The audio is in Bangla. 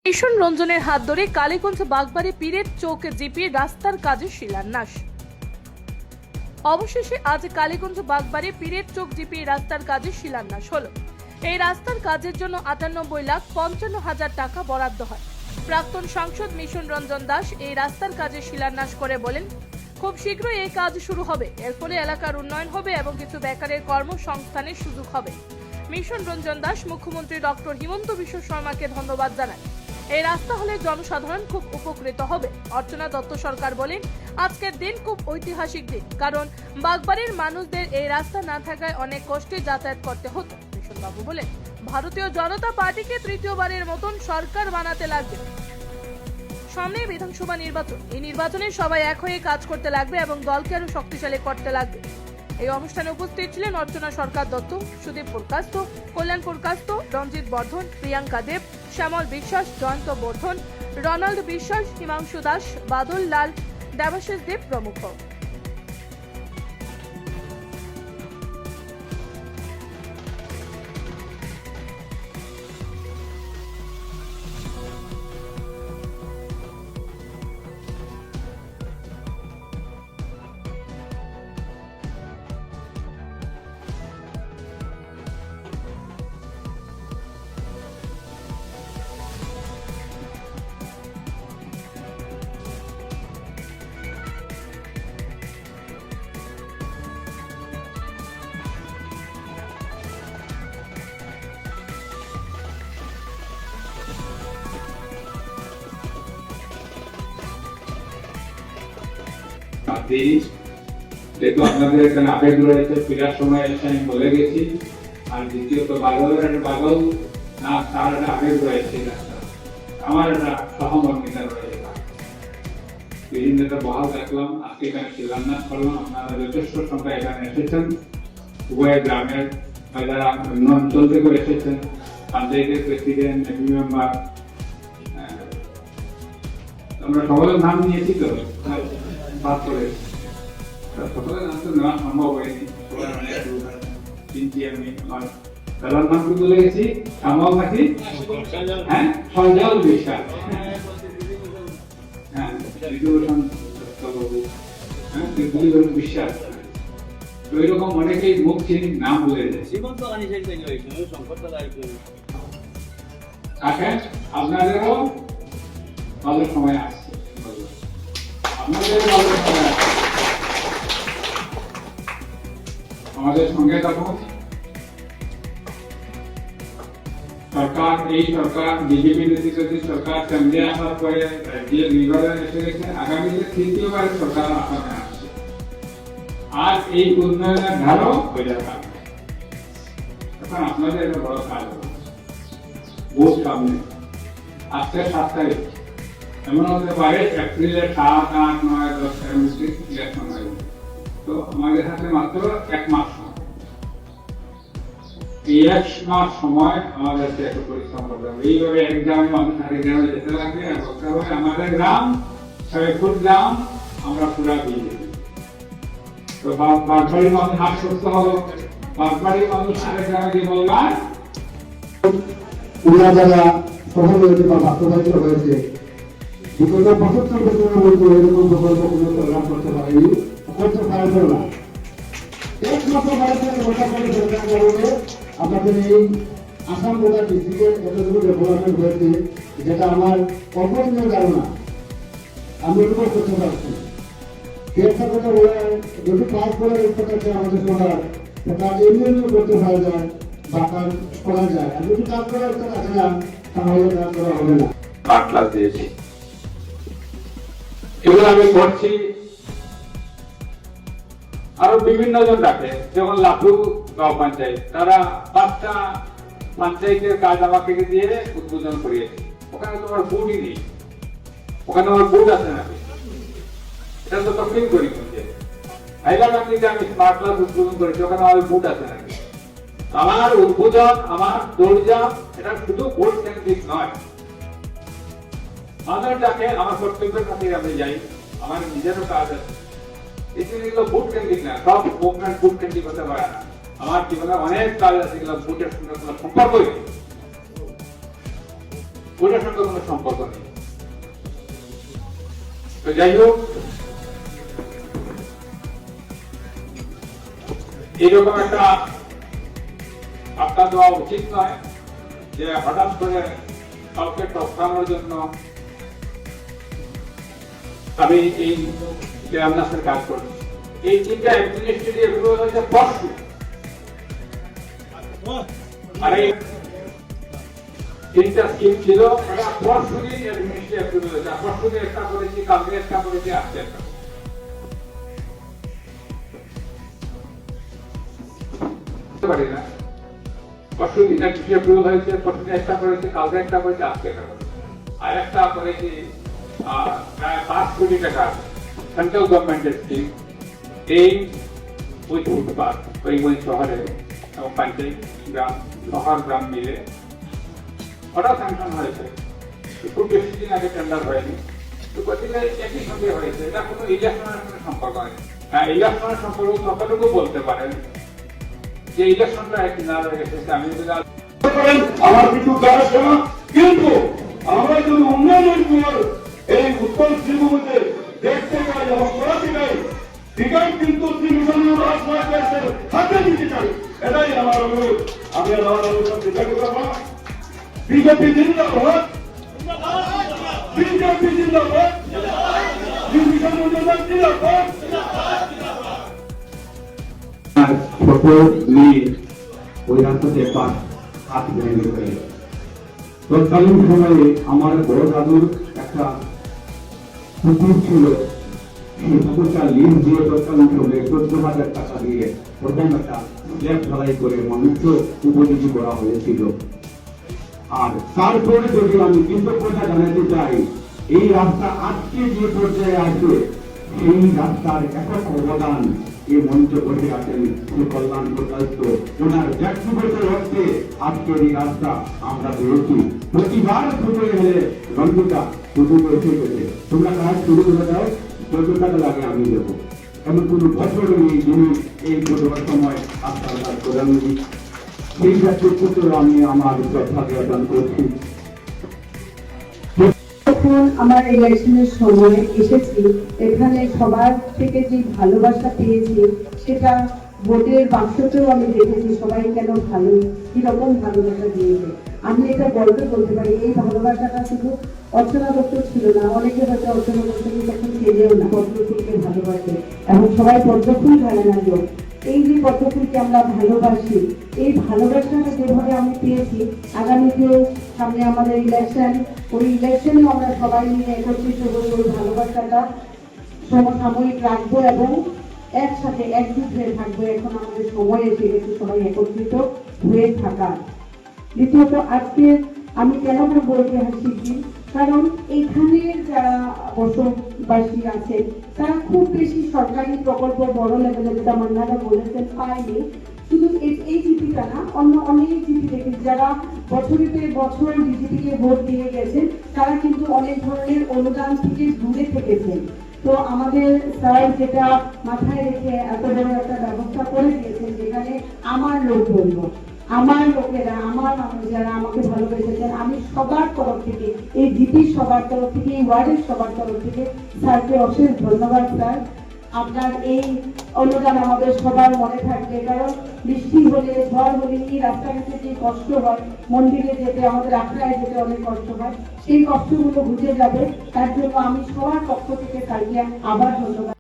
মিশন রঞ্জনের হাত ধরে কালীগঞ্জ বাগবাড়ি পীরের চৌক জিপি রাস্তার কাজে শিলান্যাস। অবশেষে আজ কালীগঞ্জ বাগবাড়ি পীরের চৌক জিপি রাস্তার কাজে শিলান্যাস হলো। এই রাস্তার কাজের জন্য ৯৮,৫৫,০০০ টাকা বরাদ্দ হয়। প্রাক্তন সাংসদ মিশন রঞ্জন দাস এই রাস্তার কাজে শিলান্যাস করে বলেন, খুব শীঘ্রই এই কাজ শুরু হবে। এর ফলে এলাকার উন্নয়ন হবে এবং কিছু বেকারের কর্মসংস্থানের সুযোগ হবে। মিশন রঞ্জন দাস মুখ্যমন্ত্রী ডক্টর হিমন্ত বিশ্ব শর্মাকে ধন্যবাদ জানান। এই রাস্তা হলে জনসাধারণ খুব উপকৃত হবে। অর্চনা দত্ত সরকার বলেন, আজকের দিন খুব ঐতিহাসিক দিন, কারণ বাগবাড়ির মানুষদের এই রাস্তা না থাকায় অনেক কষ্টে যাতায়াত করতে হতো। মিশনবাবু বলেন, ভারতীয় জনতা পার্টিকে তৃতীয়বারের মতন সরকার বানাতে লাগবে। সামনে বিধানসভা নির্বাচন, এই নির্বাচনে সবাই এক হয়ে কাজ করতে লাগবে এবং দলকে আরো শক্তিশালী করতে লাগবে। এই অনুষ্ঠানে উপস্থিত ছিলেন অর্চনা সরকার দত্ত, সুদীপ পুরকাস্ত, কল্যাণ পুরকাস্ত, রঞ্জিত বর্ধন, প্রিয়াঙ্কা দেব, শ্যামল বিশ্বাস, জয়ন্ত বর্ধন, রোনাল্ড বিশ্বাস, হিমাংশু দাস, বাদল লাল, দেবাশিস দেব প্রমুখ। যেহেতু আপনাদের এখানে আবেগ রয়েছে, ফেরার সময় এসে আমি বলে গেছি। আর দ্বিতীয়ত বাগলের একটা বাগল না, তার একটা আবেগ রয়েছে, আমার একটা সহমর্মিতা রয়েছে। বিভিন্ন একটা বহাল দেখলাম, আজকে এখানে শিলান্যাস করলাম। আপনারা যথেষ্ট সংখ্যা এখানে এসেছেন, উভয় গ্রামের বা যারা অন্য অঞ্চল থেকে এসেছেন, পঞ্চায়েতের প্রেসিডেন্ট, এমপি মেম্বার, আমরা সকলের নাম নিয়েছি তো বাদ করে সকলের নাম তো নেওয়া সম্ভব হয়নি। চিনছি আমি, আমার দাদার নাম কি বলে গেছি, শ্যামল নাকি, হ্যাঁ সঞ্জল বিশ্বাস, হ্যাঁ বিদূষণ দত্তবাবু, হ্যাঁ বিদূষণ বিশ্বাস, তো এরকম অনেকেই মুখ চিনি নাম বলে যায়। আপনাদেরও ভালো সময় আসছে, আপনাদের ভালো সময় আসছে, আমাদের সঙ্গে থাকুন। সরকার, এই সরকার বিজেপি নেতৃত্বাধীন সরকার কেন্দ্রে আসার পরে রাজ্যের নির্বাচন এসে গেছে, আগামীতে তৃতীয়বার সরকার আসামে আসছে। আর এই উন্নয়নের ধারও হয়ে থাকবে। এখন আপনাদের একটা বড় কাজ ভোট সামনে, আজকে 7 তারিখ, এমন হতে পারে এপ্রিলের 7, 8, 9, 10 এর মধ্যে ইলেকশন হবে। তো আমাদের হাতে মাত্র 1 মাস সময়। এই 1 মাস সময় আমাদের একটু পরিশ্রম করতে হবে। এইভাবে এক গ্রামে মানুষ আরেক গ্রামে যেতে লাগবে, আর বলতে হবে আমাদের গ্রাম 6 ফুট গ্রাম আমরা পুরা দিয়ে দেব। তো বাগবাড়ির মানুষ হাত সুস্থ হলো, বাগবাড়ির মানুষ আরেক গ্রামে গিয়ে বলবার উড়া যারা সফল হয়েছে বা বাস্তবায়িত হয়েছে, বিগত 75 বছরের মধ্যে এরকম প্রকল্প কোনো প্রোগ্রাম করতে পারেনি, করতে পারবে না। একমাত্র ভারতের মোটামুটি সরকার কারণে আমাদের এই আসাম গোটা ডিস্ট্রিক্টের এতটুকু ডেভেলপমেন্ট হয়েছে, যেটা আমার অপরিণীয় ধারণা। আমি এটুকু করতে পারছি। একটা কথা বলে যদি কাজ করার ইচ্ছা থাকে আমাদের সরকার, সেটা এমনি করতে পারা যায় বা কাজ করা যায়। আর যদি কাজ করার ইচ্ছা থাকে না, তাহলে কাজ করা হবে না। ক্লাস দিয়েছি, এগুলো আমি করছি। আরো বিভিন্ন জন ডাকে, যেমন লাফু গাঁও পঞ্চায়েত, তারা 5টা পঞ্চায়েতের কাজ আমাকে দিয়ে উদ্বোধন করিয়েছে। ওখানে তোমার বুটই নেই, ওখানে আমার বুট আছে নাকি, এটা তো তখন করি হাইলাকান্দিতে আমি স্মার্ট ক্লাস উদ্বোধন করেছি, ওখানে আমার বুট আছে নাকি। আমার উদ্বোধন, আমার দৌড়ঝাঁপ, এটা শুধু ভোট কেন্দ্রিক নয়। আমার যাকে আমার কর্তব্যের খাতিরে আমি যাই, আমার নিজেরও কাজ আছে। এগুলো বুট কেন্দ্রিক না, সব মুভমেন্ট বুট কেন্দ্রিক হতে পারে না। আমার জীবনে অনেক কাজ আছে, এগুলো বুটের সঙ্গে কোনো সম্পর্কই নেই। ওটার সঙ্গে কোনো সম্পর্ক নেই। তো যাই হোক, এইরকম একটা আড্ডা দেওয়া উচিত নয় যে হঠাৎ করে কাউকে টপকানোর জন্য আমি এই চেয়ারম্যানের কাজ করছি। এই তিনটা অ্যাডমিনিস্ট্রেটিভ এগুলো হচ্ছে পরশু, আর এই তিনটা স্কিম ছিল পরশু দিন অ্যাডমিনিস্ট্রেটিভ হয়েছে। পরশু দিন একটা করেছি, কালকে একটা করেছি, আজকে একটা পারি না। পরশু দিন অ্যাপ্রুভ হয়েছে, পরশু দিন একটা করেছি, কালকে একটা করেছি, আজকে একটা করেছি, আর একটা করেছি প্রায় 5 কোটি টাকা সেন্ট্রাল গভর্নমেন্টের স্কিম এই উইথ ফুটপাথ করিমগঞ্জ শহরে এবং পঞ্চায়েত গ্রাম শহর গ্রাম মিলে ওটা স্যাংশন হয়েছে। খুব বেশি দিন আগে টেন্ডার হয়নি, তো গতিতে একই সঙ্গে হয়েছে। এটা কোনো ইলেকশনের কোনো সম্পর্ক নেই। হ্যাঁ, ইলেকশনের সম্পর্ক কতটুকু বলতে পারেন যে ইলেকশনটা একদিন না হয়ে গেছে। আমি আমার কিছু কাজ না, কিন্তু আমরা যদি উন্নয়নের পর এই উত্তর শ্রীভূমিতে দেখতে পাই এবং করাতে পাই, বিকাশ কিন্তু তৃণমূল রাজনৈতিক হাতে দিতে চাই। এটাই আমার অনুরোধ। আমি আমার অনুরোধ দিতে পারবো। বিজেপি জিন্দাবাদ, বিজেপি জিন্দাবাদ, জিন্দাবাদ। ছোট মেয়ে ওই রাস্তাতে হাত ভেঙে ফেলে। তৎকালীন সময়ে আমার বড় দাদুর একটা পুকুর ছিল, সেই পুকুরটা লিজ দিয়ে তৎকালীন সময়ে 14,000 টাকা দিয়ে প্রথম একটা স্ল্যাব ঢালাই করে মানুষকে উপযোগী করা হয়েছিল। আর তারপরে যদি আমি কৃতজ্ঞতা জানাতে চাই, এই রাস্তা আজকে যে পর্যায়ে আছে সেই রাস্তার একক অবদান এই মঞ্চ বসে আছেন শ্রী কল্যাণ প্রকাশিত, ওনার ব্যক্তিগত অর্থে আজকের এই রাস্তা আমরা পেয়েছি। প্রতিবার শুরু হলে রঞ্জিতা শুরু এসে গেছে, তোমরা কাজ শুরু করে দাও, যত টাকা লাগে আমি দেবো। এমন কোন বছর নেই যিনি এই ছোটবার সময় আপনার কাজ করেননি। সেই ব্যক্তিত্ব আমি আমার শ্রদ্ধা জ্ঞাপন করছি। যখন আমার ইলেকশনের সময় এসেছি, এখানে সবার থেকে যে ভালোবাসা পেয়েছি সেটা ভোটের বাক্সতেও আমি দেখেছি। সবাই কেন ভালো, কিরকম ভালোবাসা দিয়েছে। আমি এটা গর্বে বলতে পারি, এই ভালোবাসাটা শুধু অর্চনা দত্ত ছিল না, অনেকে হয়তো অর্চনা দত্তকে তখন চেনেও না, পদ্মফুলকে ভালোবাসে এবং সবাই পদ্মফুল জানে না। লোক এই যে পদ্মফুলকে আমরা ভালোবাসি, এই ভালোবাসাটা যেভাবে আমি পেয়েছি, আগামীতেও সামনে আমাদের ইলেকশন, ওই ইলেকশনে আমরা সবাই মিলে একত্রিত হয়ে ওই ভালোবাসাটা সমসাময়িক রাখবো এবং একসাথে একজুট হয়ে থাকবো। এখন আমাদের সময় এসে গেছে সবাই একত্রিত হয়ে থাকা। দ্বিতীয়ত, আজকে আমি কেন বলবো ঐতিহাসিক দিন, কারণ এখানে যারা বসবাসী আছেন তারা খুব বেশি সরকারি প্রকল্প বড় লেভেলে, যেটা মান্নারা বলেছেন, পায়নি। শুধু এই জিপিটা না, অন্য অনেক জিপি দেখেছি যারা বছরের বছর বিজেপিকে ভোট দিয়ে গেছেন, তারা কিন্তু অনেক ধরনের অনুদান থেকে দূরে থেকেছেন। তো আমাদের স্যার যেটা মাথায় রেখে এত বড় একটা ব্যবস্থা করে দিয়েছেন, যেখানে আমার লোক বলবো, আমার লোকেরা, আমার মানুষ যারা আমাকে ভালোবেসেছেন, আমি সবার তরফ থেকে, এই জিপির সবার তরফ থেকে, এই ওয়ার্ডের সবার তরফ থেকে স্যারকে অশেষ ধন্যবাদ। স্যার, আপনার এই অনুদান আমাদের সবার মনে থাকবে, কারণ বৃষ্টি হলে, ঝড় হলে এই রাস্তাঘাটে যে কষ্ট হয়, মন্দিরে যেতে, আমাদের আখড়ায় যেতে অনেক কষ্ট হয়, সেই কষ্টগুলো বুঝে যাবে। তার জন্য আমি সবার পক্ষ থেকে স্যারকে আবার ধন্যবাদ।